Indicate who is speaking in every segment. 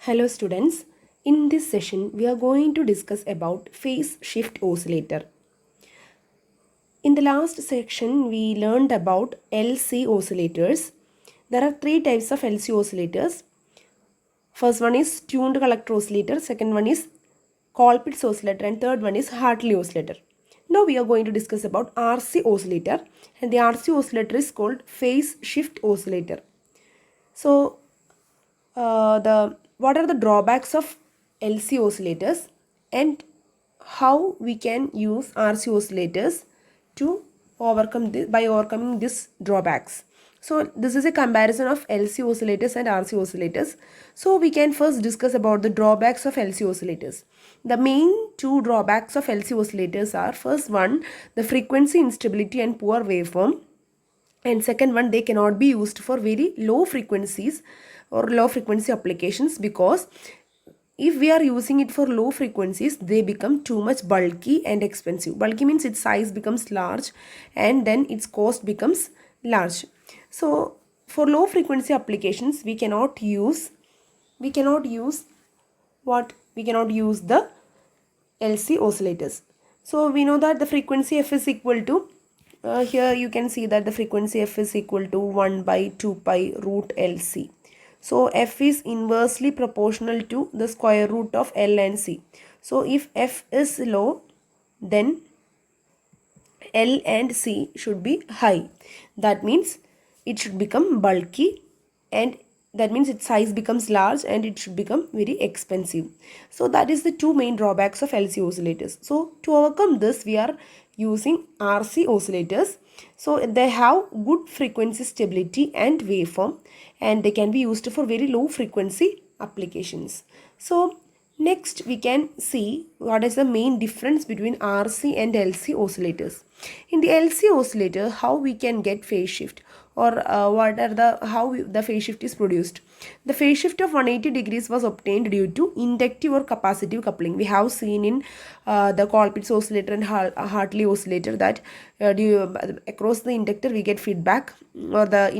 Speaker 1: Hello students, in this session we are going to discuss about phase shift oscillator. In the last section we learned about LC oscillators. There are three types of LC oscillators. First one is tuned collector oscillator, second one is Colpitts oscillator and third one is Hartley oscillator. Now we are going to discuss about RC oscillator, and the RC oscillator is called phase shift oscillator. So what are the drawbacks of LC oscillators and how we can use RC oscillators to overcome this by overcoming these drawbacks. So this is a comparison of LC oscillators and RC oscillators. So we can first discuss about the drawbacks of LC oscillators. The main two drawbacks of LC oscillators are, first one, the frequency instability and poor waveform, and second one, they cannot be used for very low frequencies or low frequency applications, because if we are using it for low frequencies, they become too much bulky and expensive. Bulky means its size becomes large and then its cost becomes large. So for low frequency applications, we cannot use the LC oscillators. So we know that the frequency f is equal to, here you can see that the frequency f is equal to 1 by 2 pi root LC. So f is inversely proportional to the square root of L and C. So if f is low, then L and C should be high. That means it should become bulky, and that means its size becomes large and it should become very expensive. So that is the two main drawbacks of LC oscillators. So to overcome this, we are using RC oscillators. So they have good frequency stability and waveform, and they can be used for very low frequency applications. So next we can see what is the main difference between RC and LC oscillators. In the LC oscillator, how we can get phase shift, or the phase shift is produced. The phase shift of 180 degrees was obtained due to inductive or capacitive coupling. We have seen in the Colpitts oscillator and Hartley oscillator that across the inductor we get feedback, or the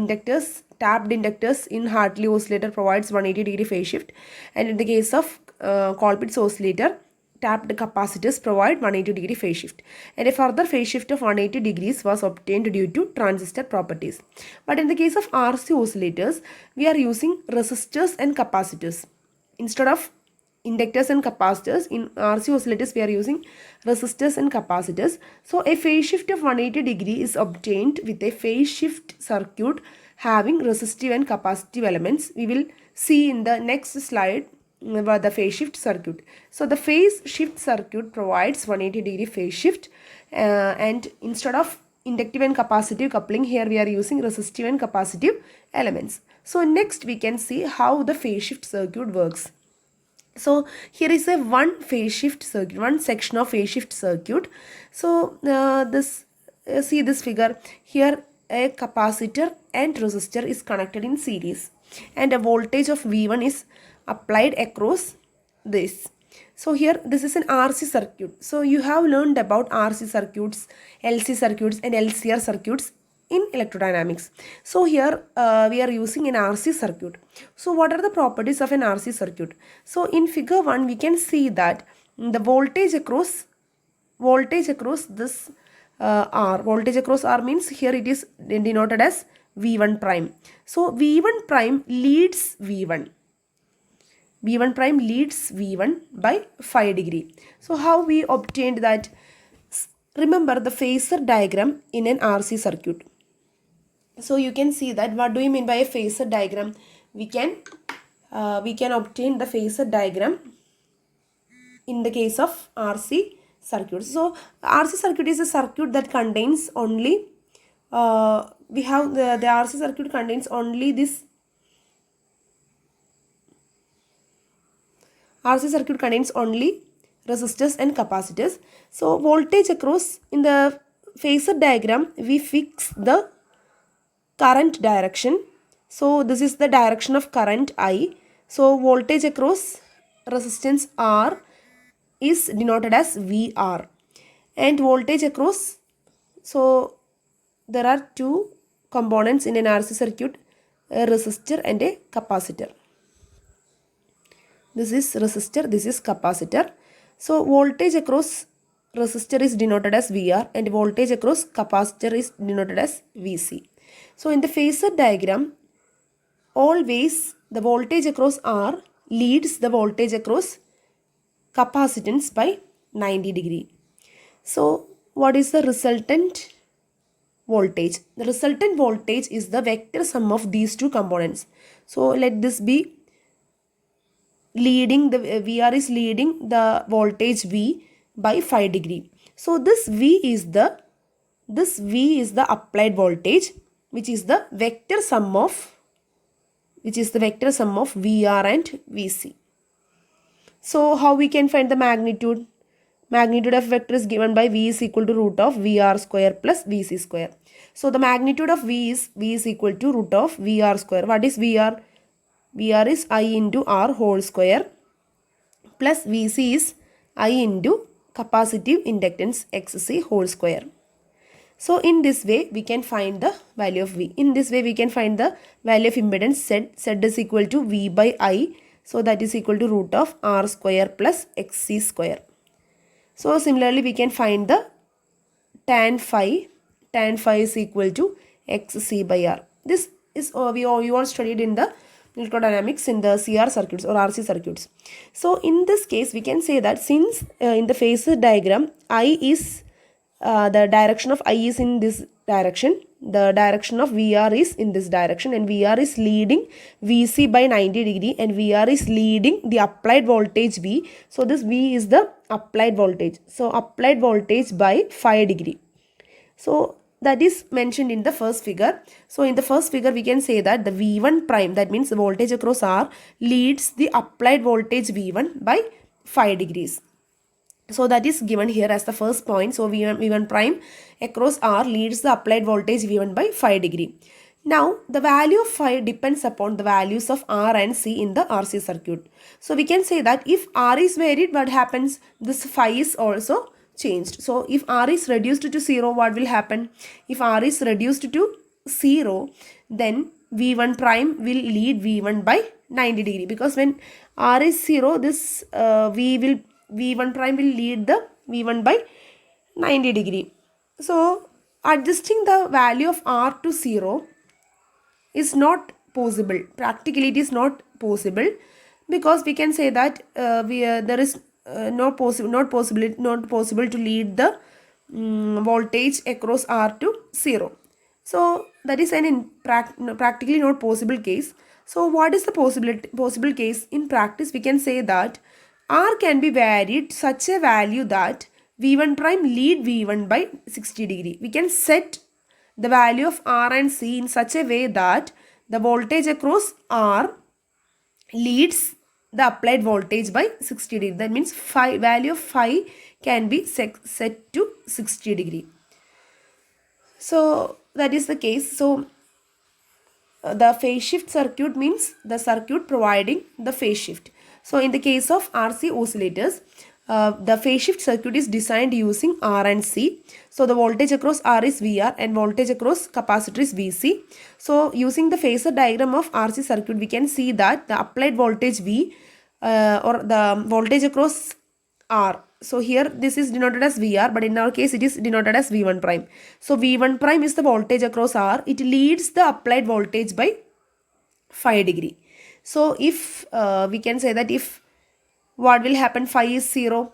Speaker 1: tapped inductors in Hartley oscillator provides 180 degree phase shift, and in the case of Colpitts oscillator, tapped capacitors provide 180 degree phase shift, and a further phase shift of 180 degrees was obtained due to transistor properties. But in the case of RC oscillators, we are using resistors and capacitors instead of inductors and capacitors. In RC oscillators, we are using resistors and capacitors. So a phase shift of 180 degree is obtained with a phase shift circuit having resistive and capacitive elements. We will see in the next slide about the phase shift circuit. So the phase shift circuit provides 180 degree phase shift, and instead of inductive and capacitive coupling, here we are using resistive and capacitive elements. So next we can see how the phase shift circuit works. So here is a one phase shift circuit, one section of phase shift circuit. So see this figure here. A capacitor and resistor is connected in series, and a voltage of V1 is applied across this. So here this is an RC circuit. So you have learned about RC circuits, LC circuits and LCR circuits in electrodynamics. So here we are using an RC circuit. So what are the properties of an RC circuit? So in figure 1 we can see that the voltage across this voltage across R means here it is denoted as V1 prime. So V1 prime leads V1. V1 prime leads V1 by 5 degree. So how we obtained that? Remember the phasor diagram in an RC circuit. So you can see that what do you mean by a phasor diagram? We can obtain the phasor diagram in the case of RC circuit. So RC circuit is a circuit that contains only we have the RC circuit contains only this. RC circuit contains only resistors and capacitors. So voltage across, in the phasor diagram we fix the current direction. So this is the direction of current I. So voltage across resistance R is denoted as VR, and voltage across, so there are two components in an RC circuit, a resistor and a capacitor. this is resistor, this is capacitor. So voltage across resistor is denoted as VR and voltage across capacitor is denoted as VC. So in the phasor diagram, always the voltage across R leads the voltage across capacitance by 90 degree. So what is the resultant voltage? The resultant voltage is the vector sum of these two components. So let this be leading, the VR is leading the voltage V by 5 degree. So this V is the applied voltage, which is the vector sum of VR and VC. So how we can find the magnitude? Magnitude of vector is given by V is equal to root of VR square plus VC square. So the magnitude of V is equal to root of VR square. What is VR? VR is I into R whole square plus VC is I into capacitive inductance XC whole square. So in this way we can find the value of V. In this way we can find the value of impedance Z. Z is equal to V by I. So that is equal to root of R square plus XC square. So similarly we can find the tan phi. Tan phi is equal to XC by R. This is you all studied in the electrodynamics in the CR circuits or RC circuits. So in this case we can say that since in the phasor diagram I is the direction of I is in this direction, the direction of VR is in this direction, and VR is leading VC by 90 degree and VR is leading the applied voltage V. So this V is the applied voltage. So applied voltage by 5 degree. So that is mentioned in the first figure. So in the first figure we can say that the V1 prime, that means the voltage across R, leads the applied voltage V1 by 5 degrees. So that is given here as the first point. So V1 prime across R leads the applied voltage V1 by 5 degree. Now the value of phi depends upon the values of R and C in the RC circuit. So we can say that if R is varied, what happens? This phi is also changed. So if R is reduced to 0, what will happen? If R is reduced to 0, then V1 prime will lead V1 by 90 degree, because when R is 0, this V1 prime will lead the V1 by 90 degree. So adjusting the value of R to 0 is not possible. Practically it is not possible, because we can say that there is not possible to lead the voltage across R to 0. So that is an practically not possible case. So what is the possible case? In practice we can say that R can be varied such a value that V1 prime lead V1 by 60 degree. We can set the value of R and C in such a way that the voltage across R leads the applied voltage by 60 degree. That means value of phi can be set to 60 degree. So that is the case. So the phase shift circuit means the circuit providing the phase shift. So in the case of RC oscillators, the phase shift circuit is designed using R and C. So the voltage across R is VR and voltage across capacitor is VC. So using the phasor diagram of RC circuit, we can see that the applied voltage V or the voltage across R. So here this is denoted as VR, but in our case it is denoted as V1 prime. So V1 prime is the voltage across R. It leads the applied voltage by 5 degree. So if we can say that if what will happen, phi is 0,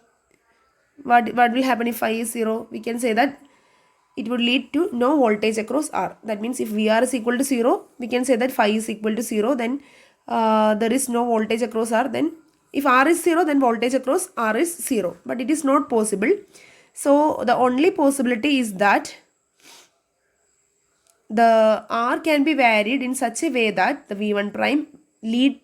Speaker 1: what will happen if phi is 0? We can say that it would lead to no voltage across R. That means if VR is equal to 0, we can say that phi is equal to 0, then there is no voltage across R. Then if R is 0, then voltage across R is 0. But it is not possible. So the only possibility is that the R can be varied in such a way that the V1 prime lead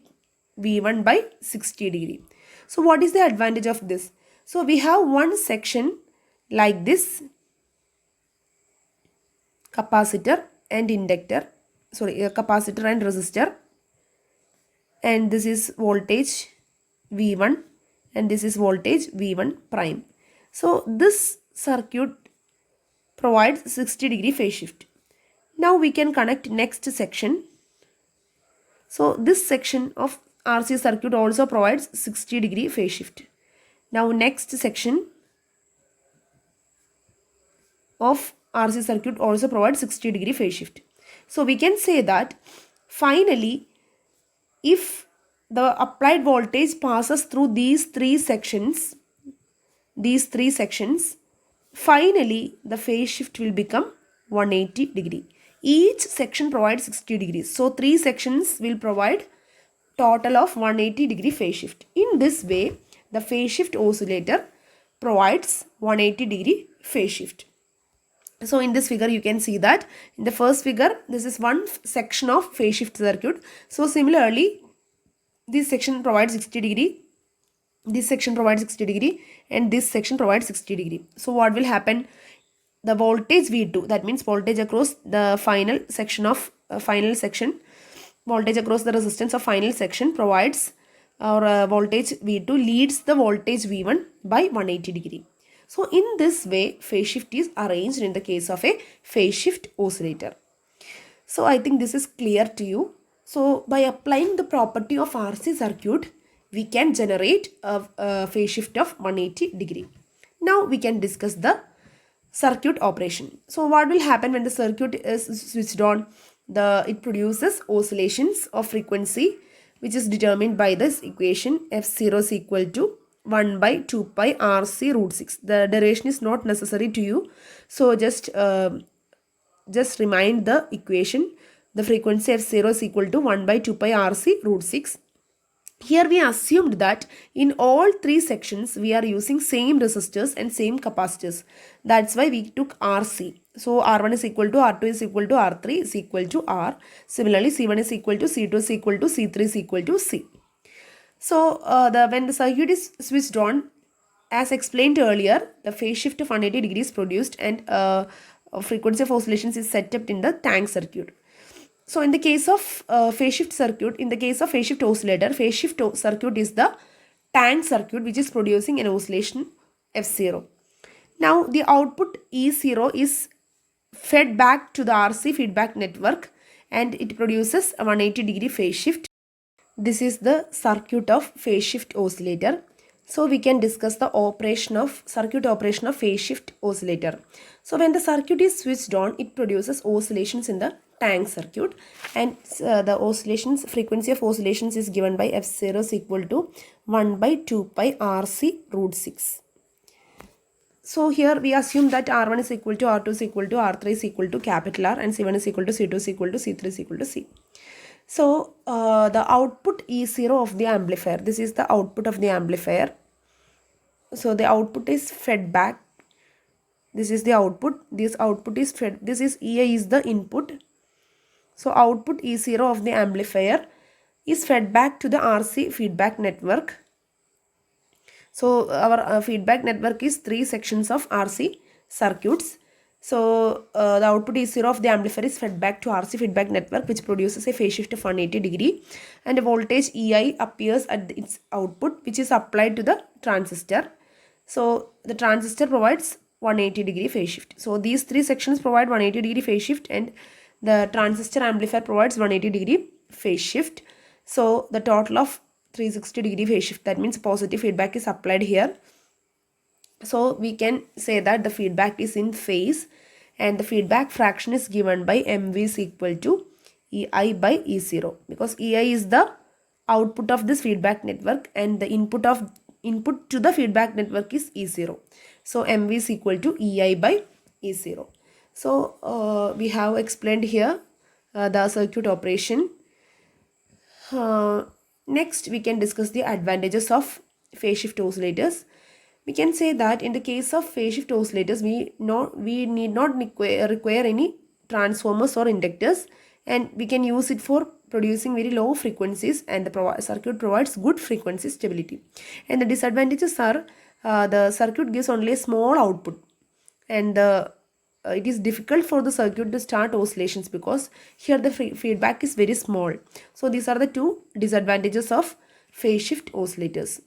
Speaker 1: V1 by 60 degree. So what is the advantage of this? So we have one section like this, capacitor and inductor, capacitor and resistor, and this is voltage V1 and this is voltage V1 prime. So this circuit provides 60 degree phase shift. Now we can connect next section. So this section of RC circuit also provides 60 degree phase shift. Now next section of RC circuit also provides 60 degree phase shift. So we can say that finally, if the applied voltage passes through these three sections, finally the phase shift will become 180 degree. Each section provides 60 degrees. So 3 sections will provide total of 180 degree phase shift. In this way, the phase shift oscillator provides 180 degree phase shift. So in this figure you can see that in the first figure this is one section of phase shift circuit. So similarly this section provides 60 degree, this section provides 60 degree, and this section provides 60 degree. So what will happen? The voltage V2, that means voltage across the final section of voltage across the resistance of final section provides, or voltage V2 leads the voltage V1 by 180 degree. So in this way phase shift is arranged in the case of a phase shift oscillator. So I think this is clear to you. So by applying the property of RC circuit, we can generate a phase shift of 180 degree. Now we can discuss the circuit operation. So what will happen when the circuit is switched on? It produces oscillations of frequency, which is determined by this equation. F0 is equal to 1 by 2 pi RC root 6. The derivation is not necessary to you. So just remind the equation. The frequency F0 is equal to 1 by 2 pi RC root 6. Here we assumed that in all 3 sections we are using same resistors and same capacitors. That's why we took RC. So R1 is equal to R2 is equal to R3 is equal to R. Similarly C1 is equal to C2 is equal to C3 is equal to C. So when the circuit is switched on, as explained earlier, the phase shift of 180 degrees is produced and frequency of oscillations is set up in the tank circuit. So in the case of phase shift circuit, in the case of phase shift oscillator, phase shift circuit is the tank circuit which is producing an oscillation F0. Now the output E0 is fed back to the RC feedback network and it produces a 180 degree phase shift. This is the circuit of phase shift oscillator. So we can discuss the circuit operation of phase shift oscillator. So when the circuit is switched on, it produces oscillations in the tank circuit, and the frequency of oscillations is given by F0 is equal to 1 by 2 pi RC root 6. So here we assume that R1 is equal to R2 is equal to R3 is equal to capital R, and C1 is equal to C2 is equal to C3 is equal to C. So the output E0 of the amplifier, this is the output of the amplifier. So the output is fed back. This is the output. This output is fed. This is EI is the input. So output E0 of the amplifier is fed back to the RC feedback network. So our feedback network is 3 sections of RC circuits. So the output E0 of the amplifier is fed back to RC feedback network, which produces a phase shift of 180 degree, and a voltage EI appears at its output, which is applied to the transistor. So the transistor provides 180 degree phase shift. So these 3 sections provide 180 degree phase shift, and the transistor amplifier provides 180 degree phase shift. So the total of 360 degree phase shift, that means positive feedback is applied here. So we can say that the feedback is in phase, and the feedback fraction is given by MV is equal to EI by E0, because EI is the output of this feedback network and the input to the feedback network is E0. So MV is equal to EI by E0. So we have explained here the circuit operation. Next we can discuss the advantages of phase shift oscillators. We can say that in the case of phase shift oscillators, we need not require any transformers or inductors, and we can use it for producing very low frequencies, and the circuit provides good frequency stability. And the disadvantages are the circuit gives only a small output, and it is difficult for the circuit to start oscillations because here the feedback is very small. So these are the 2 disadvantages of phase shift oscillators.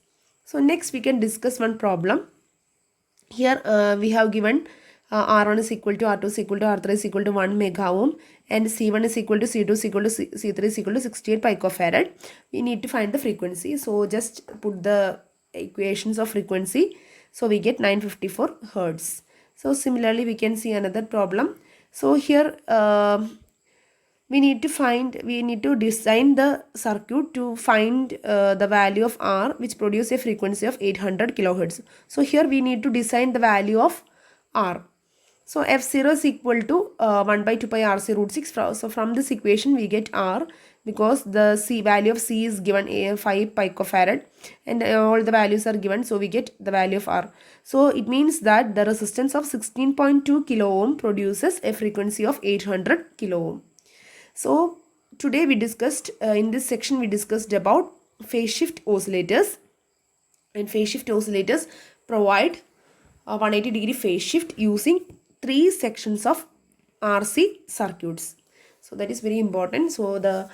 Speaker 1: So next we can discuss one problem. Here we have given R1 is equal to R2 is equal to R3 is equal to 1 mega ohm, and C1 is equal to C2 is equal to C3 is equal to 68 picofarad. We need to find the frequency. So just put the equations of frequency. So we get 954 hertz. So similarly, we can see another problem. So here we need to design the circuit to find the value of R, which produce a frequency of 800 kilohertz. So here we need to design the value of R. So F0 is equal to 1 by 2 pi RC root 6. So from this equation we get R, because the value of C is given 5 picofarad, and all the values are given, so we get the value of R. So it means that the resistance of 16.2 kilo ohm produces a frequency of 800 kilo ohm. So today we discussed, in this section we discussed about phase shift oscillators, and phase shift oscillators provide a 180 degree phase shift using 3 sections of RC circuits. So that is very important. So the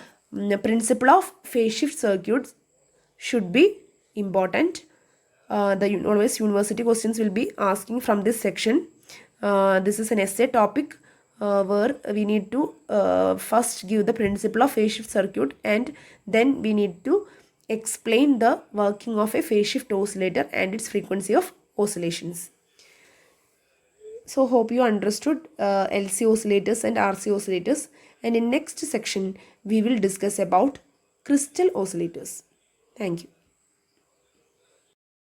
Speaker 1: principle of phase shift circuits should be important. Always university questions will be asking from this section. This is an essay topic where we need to first give the principle of phase shift circuit, and then we need to explain the working of a phase shift oscillator and its frequency of oscillations. So hope you understood LC oscillators and RC oscillators, and in next section we will discuss about crystal oscillators. Thank you.